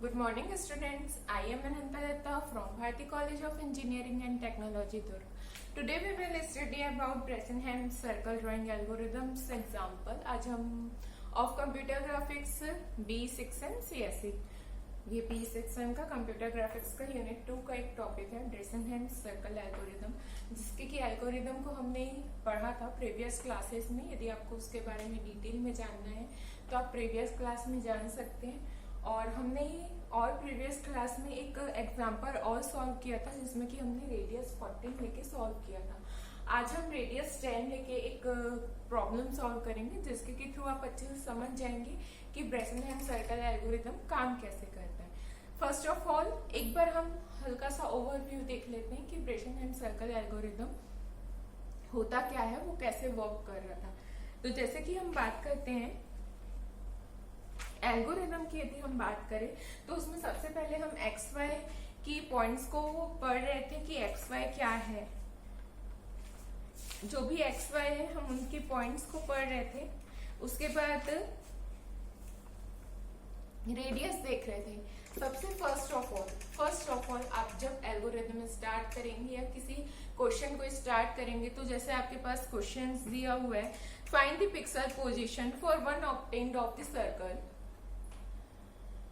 Good morning, students. I am Ananta Datta from Bharati College of Engineering and Technology, Durg. Today we will study about Bressenham's circle drawing algorithms example. आज हम of computer graphics B6 and CSE ये B6 का computer graphics का unit 2 का एक topic है ब्रेसेनहेम circle algorithm, जिसके कि एल्गोरिदम को हमने पढ़ा था प्रीवियस क्लासेस में। यदि आपको उसके बारे में डिटेल में जानना है तो आप प्रीवियस क्लास में जान सकते हैं। और हमने और प्रीवियस क्लास में एक एग्जाम्पल और सॉल्व किया था जिसमें कि हमने रेडियस 14 लेके सॉल्व किया था। आज हम रेडियस 10 लेके एक प्रॉब्लम सॉल्व करेंगे जिसके के थ्रू आप अच्छे से समझ जाएंगे कि ब्रेसेनहेम सर्कल एल्गोरिदम काम कैसे करता है। फर्स्ट ऑफ ऑल एक बार हम हल्का सा ओवरव्यू देख लेते हैं कि ब्रेसेनहेम सर्कल एल्गोरिदम होता क्या है, वो कैसे वर्क कर रहा था। तो जैसे कि हम बात करते हैं एल्गोरिदम की, यदि हम बात करें तो उसमें सबसे पहले हम एक्स वाई की पॉइंट्स को पढ़ रहे थे कि एक्स वाई क्या है। जो भी एक्स वाई है हम उनकी पॉइंट्स को पढ़ रहे थे। उसके बाद रेडियस देख रहे थे। सबसे फर्स्ट ऑफ ऑल आप जब एल्गोरिदम स्टार्ट करेंगे या किसी क्वेश्चन को स्टार्ट करेंगे तो जैसे आपके पास क्वेश्चन दिया हुआ है, find the pixel position for one obtained of the circle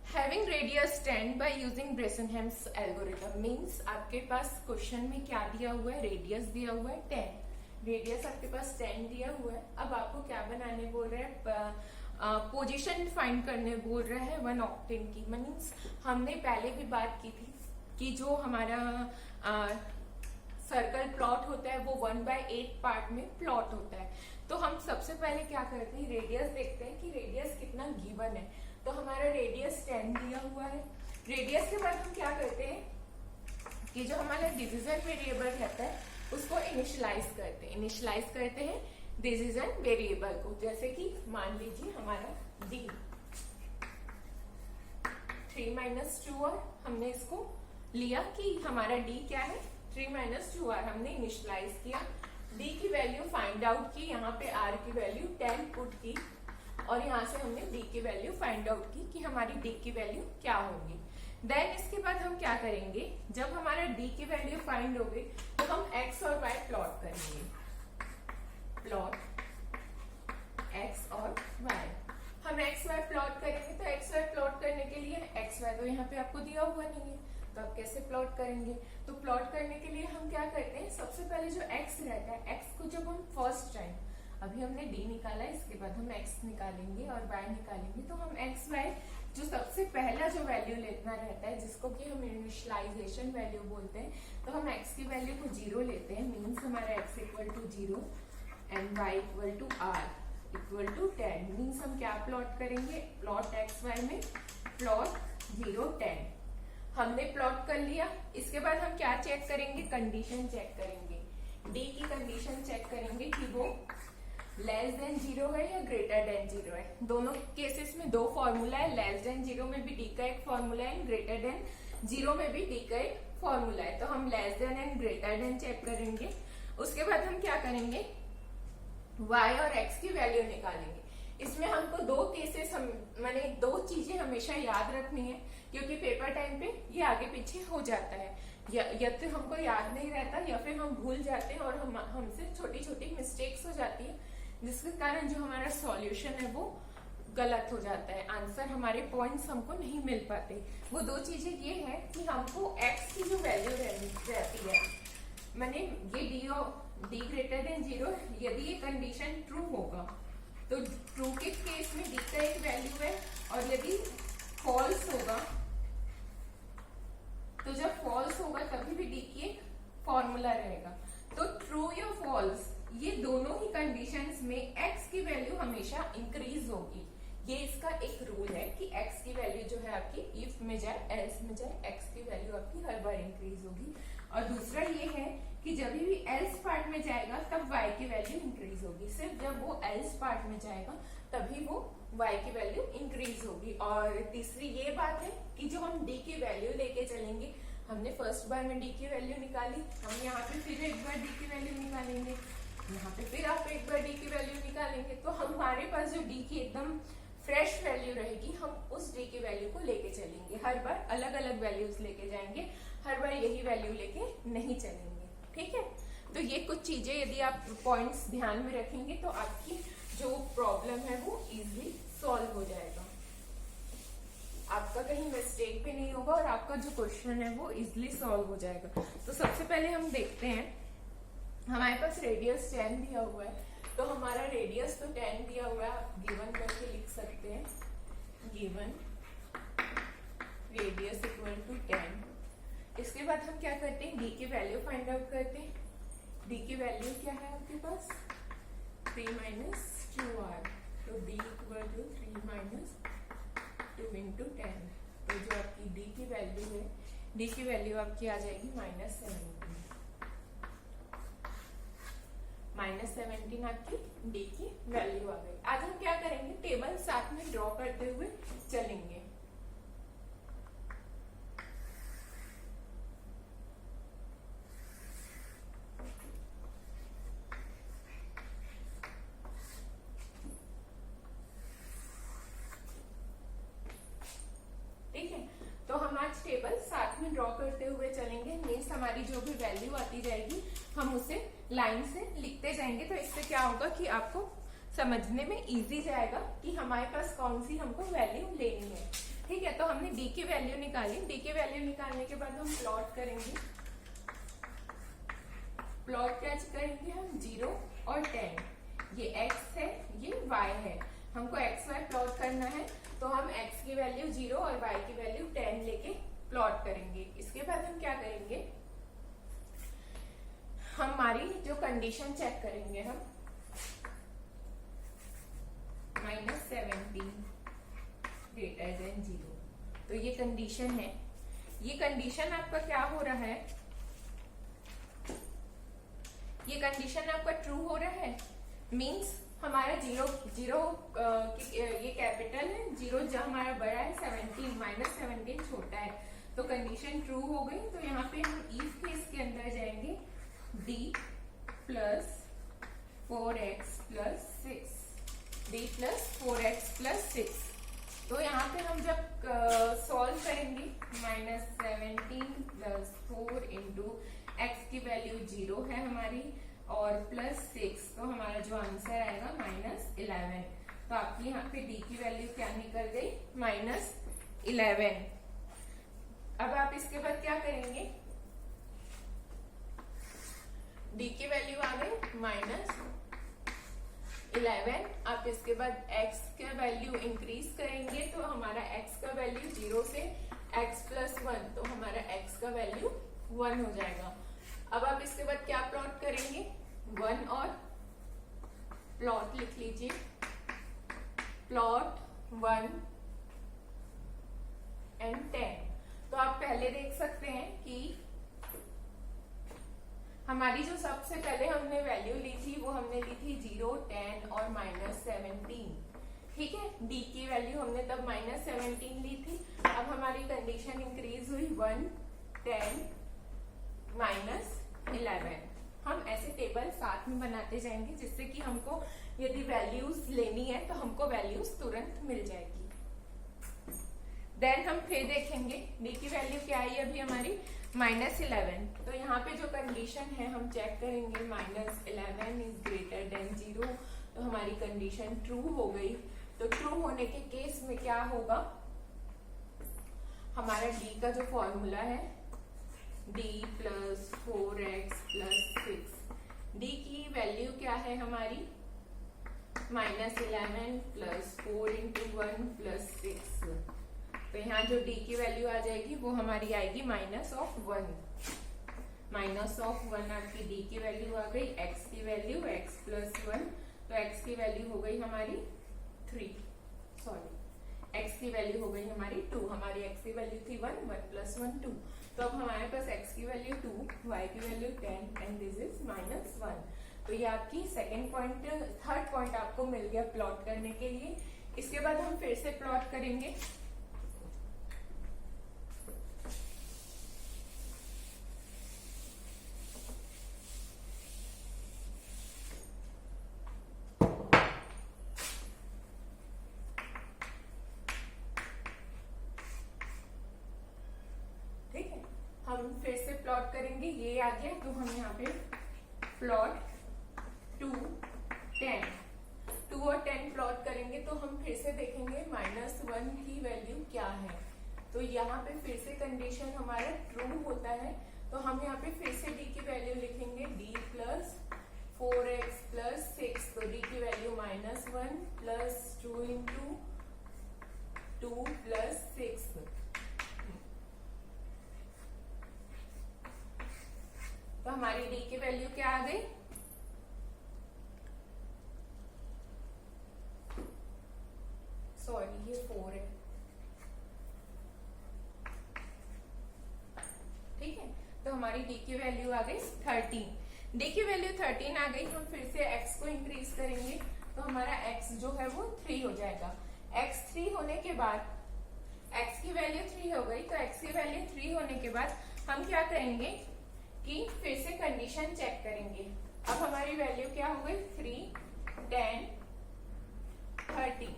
having radius 10 by using Bressenham's algorithm। Means आपके पास क्वेश्चन में क्या दिया हुआ है, रेडियस दिया हुआ है 10, रेडियस आपके पास 10 दिया हुआ है। अब आपको क्या बनाने बोल रहे हैं, पोजीशन फाइंड करने बोल रहा है वन ऑक्टेन की। मीन्स हमने पहले भी बात की थी कि जो हमारा सर्कल प्लॉट होता है वो 1/8 पार्ट में प्लॉट होता है। तो हम सबसे पहले क्या करते हैं, रेडियस देखते हैं कि रेडियस कितना गिवन है। तो हमारा रेडियस 10 दिया हुआ है। रेडियस के बाद हम क्या करते हैं कि जो हमारा डिवीजन वेरिएबल रहता है उसको इनिशियलाइज करते हैं डिवीजन वेरिएबल को। जैसे कि मान लीजिए हमारा डी 3-2r, हमने इसको लिया कि हमारा डी क्या है 3-2r, हमने इनिशियलाइज किया। डी की वैल्यू फाइंड आउट की, यहाँ पे आर की वैल्यू 10 पुट की और यहाँ से हमने डी की वैल्यू फाइंड आउट की कि हमारी डी की वैल्यू क्या होगी। देन इसके बाद हम क्या करेंगे, जब हमारा डी की वैल्यू फाइंड हो गई तो हम एक्स और वाई प्लॉट करेंगे। प्लॉट एक्स और वाई, हम एक्स वाई प्लॉट करेंगे। तो एक्स वाई प्लॉट करने के लिए एक्स वाई तो यहाँ पे आपको दिया हुआ नहीं है, तो आप कैसे प्लॉट करेंगे। तो प्लॉट करने के लिए हम क्या करते हैं, सबसे पहले जो एक्स रहता है, एक्स को जब हम फर्स्ट टाइम, अभी हमने डी निकाला, इसके बाद हम एक्स निकालेंगे और वाई निकालेंगे। तो हम एक्स वाई जो सबसे पहला जो वैल्यू लेना रहता है जिसको कि हम इनिशियलाइजेशन वैल्यू बोलते हैं, तो हम एक्स की वैल्यू को 0 लेते हैं। मीन्स हमारा x equal to 0 and y equal to r equal to 10। Means हम क्या प्लॉट करेंगे, प्लॉट एक्स वाई में प्लॉट 0 10 हमने प्लॉट कर लिया। इसके बाद हम क्या चेक करेंगे, कंडीशन चेक करेंगे। डी की कंडीशन चेक करेंगे कि वो लेस देन 0 है या ग्रेटर देन 0 है। दोनों केसेस में दो फॉर्मूला है, लेस देन 0 में भी डी का एक फॉर्मूला है, ग्रेटर देन 0 में भी डी का एक फॉर्मूला है। तो हम less than and greater than check करेंगे। उसके बाद हम क्या करेंगे, y और x की वैल्यू निकालेंगे। इसमें हमको दो केसेस माने दो चीजें हमेशा याद रखनी है, क्योंकि पेपर टाइम पे ये आगे पीछे हो जाता है, या तो हमको याद नहीं रहता या फिर हम भूल जाते हैं और हमसे छोटी छोटी मिस्टेक्स हो जाती है, जिसके कारण जो हमारा सॉल्यूशन है वो गलत हो जाता है, आंसर हमारे पॉइंट्स हमको नहीं मिल पाते। वो दो चीजें ये है कि हमको x की जो वैल्यू रहती है, माने ये डी ग्रेटर देन 0, यदि ये कंडीशन ट्रू होगा तो ट्रू के केस में डी का एक वैल्यू है, और यदि फॉल्स होगा तो जब फॉल्स होगा तभी भी डी की एक फॉर्मूला रहेगा। तो ट्रू या फॉल्स ये दोनों ही कंडीशंस में x की वैल्यू हमेशा इंक्रीज होगी। ये इसका एक रूल है कि x की वैल्यू जो है आपकी इफ में जाए एल्स में जाए, x की वैल्यू आपकी हर बार इंक्रीज होगी। और दूसरा ये है कि जब भी एल्स पार्ट में जाएगा तब y की वैल्यू इंक्रीज होगी। सिर्फ जब वो एल्स पार्ट में जाएगा तभी वो y की वैल्यू इंक्रीज होगी। और तीसरी ये बात है कि जो हम d की वैल्यू लेके चलेंगे, हमने फर्स्ट बार में d की वैल्यू निकाली, हम यहाँ पे फिर एक बार d की वैल्यू निकालेंगे, यहाँ पे फिर आप एक बार d की वैल्यू निकालेंगे, तो हमारे पास जो d की एकदम फ्रेश वैल्यू रहेगी हम उस डी की वैल्यू को लेके चलेंगे। हर बार अलग अलग वैल्यूज लेके जाएंगे, हर बार यही वैल्यू लेके नहीं चलेंगे। ठीक है, तो ये कुछ चीजें यदि आप पॉइंट्स ध्यान में रखेंगे तो आपकी जो प्रॉब्लम है वो इजीली सॉल्व हो जाएगा, आपका कहीं मिस्टेक भी नहीं होगा और आपका जो क्वेश्चन है वो इजीली सॉल्व हो जाएगा। तो सबसे पहले हम देखते हैं, हमारे पास रेडियस 10 दिया हुआ है, तो हमारा रेडियस तो 10 दिया हुआ है, आप गिवन करके लिख सकते हैं, गिवन रेडियस इक्वल टू 10। इसके बाद हम क्या करते हैं, डी की वैल्यू फाइंड आउट करते हैं। डी की वैल्यू क्या है आपके पास, 3 माइनस 2r, तो d equal to 3 minus 2 into 10। तो जो आपकी डी की वैल्यू है, डी की वैल्यू आपकी आ जाएगी -17। -17 आपकी डी की वैल्यू आ गई। आज हम क्या करेंगे, टेबल साथ में ड्रॉ करते हुए चलेंगे। ठीक है, तो हम आज टेबल साथ में ड्रॉ करते हुए चलेंगे। मीन्स हमारी जो भी वैल्यू आती जाएगी हम उसे लाइन से लिखते जाएंगे। तो इससे क्या होगा कि आपको समझने में इजी जाएगा कि हमारे पास कौन सी हमको वैल्यू लेनी है। ठीक है, तो हमने डी की वैल्यू निकाली। डी की वैल्यू निकालने के बाद हम प्लॉट करेंगे। प्लॉट क्या करेंगे हम, 0 और 10। ये x है, ये y है, हमको x y प्लॉट करना है, तो हम x की वैल्यू 0 और y की वैल्यू 10 लेके प्लॉट करेंगे। इसके बाद हम क्या करेंगे, हमारी जो कंडीशन चेक करेंगे हम, -17 ग्रेटर देन 0। तो ये कंडीशन है, ये कंडीशन आपका क्या हो रहा है, ये कंडीशन आपका ट्रू हो रहा है। मीन्स हमारा 0 ये कैपिटल है, 0 जो हमारा बड़ा है, 17 -17 छोटा है, तो कंडीशन ट्रू हो गई। तो यहाँ पे हम इफ केस के अंदर जाएंगे, d plus 4x plus 6, d plus 4x plus 6। तो यहाँ पे हम जब सॉल्व करेंगे, -17 प्लस 4 इंटू x की वैल्यू 0 है हमारी और प्लस 6, तो हमारा जो आंसर आएगा -11। तो आपकी यहाँ पे d की वैल्यू क्या निकल गई, -11। अब आप इसके बाद क्या करेंगे, d की वैल्यू आ गई -11। आप इसके बाद x का वैल्यू इंक्रीज करेंगे, तो हमारा x का वैल्यू 0 से x प्लस 1, तो हमारा x का वैल्यू 1 हो जाएगा। अब आप इसके बाद क्या प्लॉट करेंगे, 1 और प्लॉट लिख लीजिए, प्लॉट 1 एंड 10। तो आप पहले देख सकते हैं कि हमारी जो सबसे पहले हमने वैल्यू ली थी वो हमने ली थी 0, 10 और -17। ठीक है, डी की वैल्यू हमने तब -17 ली थी। अब हमारी कंडीशन इंक्रीज हुई, 1, 10, -11। हम ऐसे टेबल साथ में बनाते जाएंगे जिससे कि हमको यदि वैल्यूज लेनी है तो हमको वैल्यूज तुरंत मिल जाएगी। देन हम फिर देखेंगे डी की वैल्यू क्या आई अभी हमारी, -11। तो यहाँ पे जो कंडीशन है हम चेक करेंगे, -11 इज ग्रेटर देन 0, तो हमारी कंडीशन ट्रू हो गई। तो ट्रू होने के केस में क्या होगा, हमारा डी का जो फॉर्मूला है, d plus 4x plus 6, D की वैल्यू क्या है हमारी, -11 प्लस 4 इंटू 1 प्लस 6। तो यहाँ जो d की वैल्यू आ जाएगी वो हमारी आएगी -1। -1 आपकी d की वैल्यू आ गई, x की वैल्यू x प्लस 1, तो x की वैल्यू हो गई हमारी 3, सॉरी x की वैल्यू हो गई हमारी 2। हमारी x की वैल्यू थी 1 प्लस 1 2। तो अब हमारे पास x की वैल्यू 2, y की वैल्यू 10 एंड दिस इज -1। तो ये आपकी सेकंड पॉइंट, थर्ड पॉइंट आपको मिल गया प्लॉट करने के लिए। इसके बाद हम फिर से प्लॉट करेंगे। आ गया, तो हम यहाँ पे प्लॉट 2, 10, 2 और 10 प्लॉट करेंगे तो हम फिर से देखेंगे -1 की वैल्यू क्या है। तो यहाँ पे फिर से कंडीशन हमारा ट्रू होता है, तो हम यहाँ पे फिर से d की वैल्यू लिखेंगे d प्लस 4x प्लस 6, तो d की वैल्यू -1 प्लस 2 इंटू 2 प्लस 6, तो हमारी d की वैल्यू क्या आ गई, सॉरी ये 4 है, ठीक है। तो हमारी d की वैल्यू आ गई 13, d की वैल्यू 13 आ गई। हम फिर से x को इंक्रीज करेंगे तो हमारा x जो है वो 3 हो जाएगा। x 3 होने के बाद x की वैल्यू 3 हो गई, तो x की वैल्यू 3 होने के बाद हम क्या करेंगे कि फिर से कंडीशन चेक करेंगे। अब हमारी वैल्यू क्या हो गई, 3, 10, 13।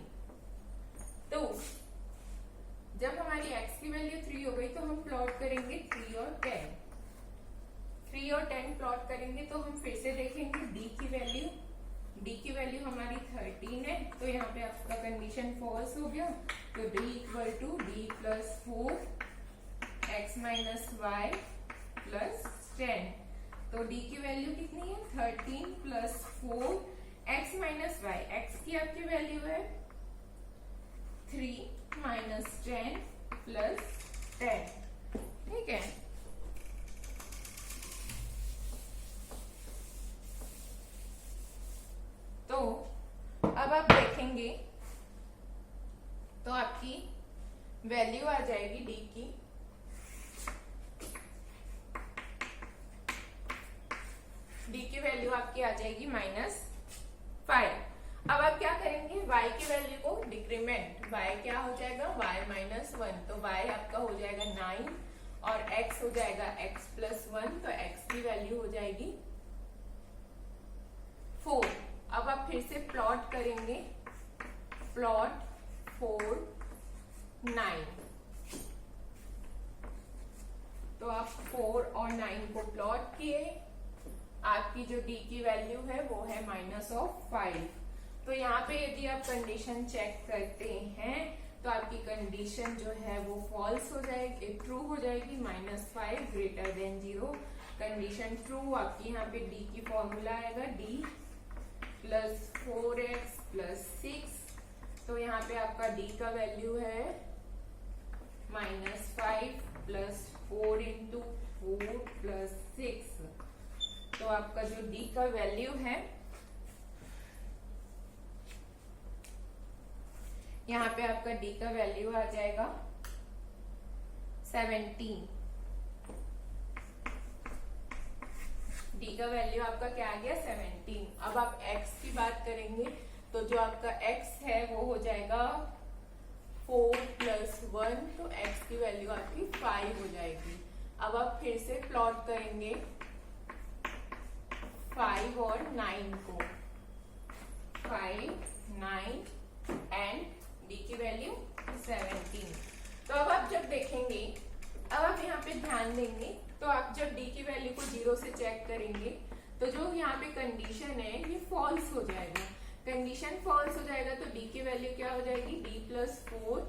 तो जब हमारी x की वैल्यू 3 हो गई तो हम प्लॉट करेंगे 3 और 10, 3 और 10 प्लॉट करेंगे तो हम फिर से देखेंगे d की वैल्यू, d की वैल्यू हमारी 13 है, तो यहाँ पे आपका कंडीशन फॉल्स हो गया। तो d equal to d plus 4 x minus y plus 10, तो d की वैल्यू कितनी है, 13 plus 4 x minus y, x की आपकी वैल्यू है 3 माइनस 10 प्लस 10, ठीक है। तो अब आप देखेंगे तो आपकी वैल्यू आ जाएगी d की वैल्यू आपकी आ जाएगी -5। अब आप क्या करेंगे, y की वैल्यू को डिक्रीमेंट, y क्या हो जाएगा, y -1, तो y आपका हो जाएगा 9 और x हो जाएगा x प्लस 1, तो x की वैल्यू हो जाएगी 4। अब आप फिर से प्लॉट करेंगे, प्लॉट 4, 9, तो आप 4 और 9 को प्लॉट किए, आपकी जो d की वैल्यू है वो है -5। तो यहाँ पे यदि आप कंडीशन चेक करते हैं तो आपकी कंडीशन जो है वो फॉल्स हो जाएगी, ट्रू हो जाएगी, -5 ग्रेटर देन 0, कंडीशन ट्रू। आपकी यहाँ पे d की फॉर्मूला आएगा d प्लस 4x प्लस 6, तो यहाँ पे आपका d का वैल्यू है -5 प्लस 4 इंटू 4 प्लस 6, तो आपका जो d का वैल्यू है यहाँ पे आपका d का वैल्यू आ जाएगा 17। d का वैल्यू आपका क्या आ गया, 17। अब आप x की बात करेंगे तो जो आपका x है वो हो जाएगा 4 प्लस 1, तो x की वैल्यू आपकी 5 हो जाएगी। अब आप फिर से प्लॉट करेंगे 5 और 9 को, 5, 9 एंड d की वैल्यू 17। तो अब आप जब देखेंगे, अब आप यहाँ पे ध्यान देंगे तो आप जब d की वैल्यू को 0 से चेक करेंगे तो जो यहाँ पे कंडीशन है ये फॉल्स हो जाएगा। कंडीशन फॉल्स हो जाएगा तो d की वैल्यू क्या हो जाएगी, d plus 4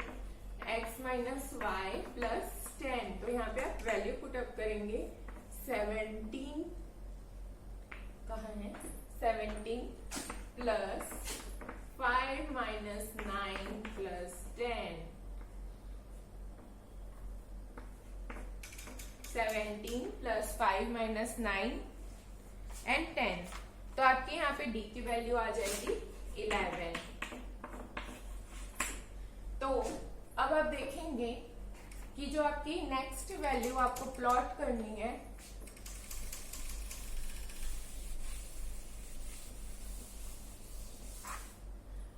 x minus y plus 10, तो यहाँ पे आप वैल्यू पुट अप करेंगे 17, कहाँ है, 17 plus 5 minus 9 plus 10, 17 plus 5 minus 9 and 10, तो आपके यहाँ पे d की वैल्यू आ जाएगी 11। तो अब आप देखेंगे कि जो आपकी नेक्स्ट वैल्यू आपको प्लॉट करनी है,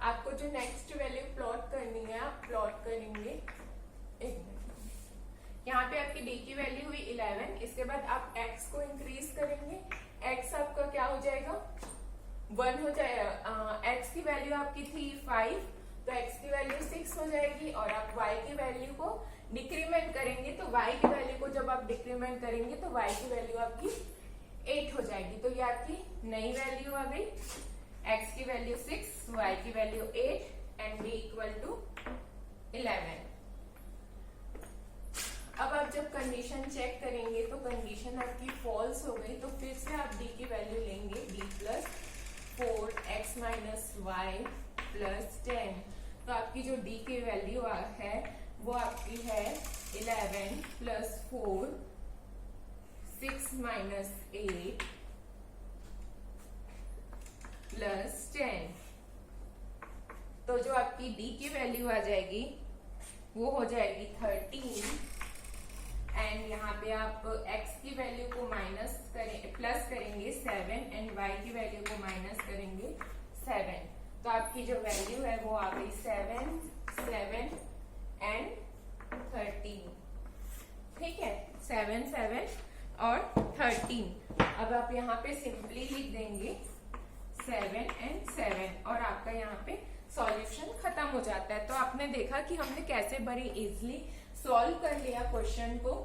आपको जो नेक्स्ट वैल्यू प्लॉट करनी है आप प्लॉट करेंगे, एक मिनट, यहाँ पे आपकी d की वैल्यू हुई 11, इसके बाद आप x को इंक्रीज करेंगे, x आपका क्या हो जाएगा 1 हो जाएगा, x की वैल्यू आपकी थी 5, तो तो x की वैल्यू 6 हो जाएगी और आप y की वैल्यू को डिक्रीमेंट करेंगे तो y की वैल्यू को जब आप डिक्रीमेंट करेंगे तो y की वैल्यू आपकी 8 हो जाएगी। तो ये आपकी नई वैल्यू आ गई, x की वैल्यू 6, y की value 8 and b equal to 11। अब आप जब कंडीशन चेक करेंगे तो कंडीशन आपकी फॉल्स हो गई, तो फिर से आप d की वैल्यू लेंगे, d plus 4x minus y plus 10। तो आपकी जो d की वैल्यू है वो आपकी है 11 प्लस 4 6 माइनस 8 प्लस 10। तो जो आपकी d की वैल्यू आ जाएगी वो हो जाएगी 13 एंड यहाँ पे आप x की वैल्यू को माइनस प्लस करेंगे 7 एंड y की वैल्यू को माइनस करेंगे 7। तो आपकी जो वैल्यू है वो आ गई 7, 7 एंड 13। ठीक है, 7, 7 और 13। अब आप यहाँ पे सिंपली लिख देंगे 7 एंड 7 और आपका यहाँ पे सॉल्यूशन खत्म हो जाता है। तो आपने देखा कि हमने कैसे बड़ी इजीली सॉल्व कर लिया क्वेश्चन को।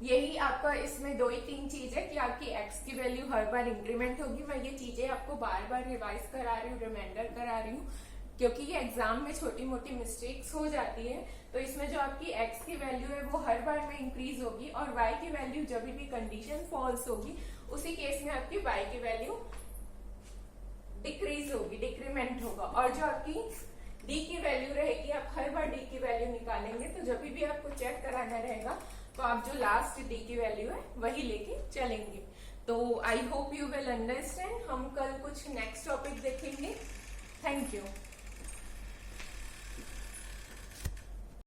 यही आपका इसमें 2 ही 3 चीज है कि आपकी x की वैल्यू हर बार इंक्रीमेंट होगी। मैं ये चीजें आपको बार बार रिवाइज करा रही हूँ, रिमाइंडर करा रही हूँ, क्योंकि ये एग्जाम में छोटी मोटी मिस्टेक्स हो जाती है। तो इसमें जो आपकी x की वैल्यू है वो हर बार में इंक्रीज होगी और y की वैल्यू जब भी कंडीशन फॉल्स होगी उसी केस में आपकी y की वैल्यू डिक्रीज होगी, डिक्रीमेंट होगा। और जो आपकी d की वैल्यू रहेगी, आप हर बार d की वैल्यू निकालेंगे तो जब भी आपको चेक कराना रहेगा तो आप जो लास्ट d की वैल्यू है वही लेके चलेंगे। तो I hope you will understand. हम कल कुछ नेक्स्ट टॉपिक देखेंगे। Thank you.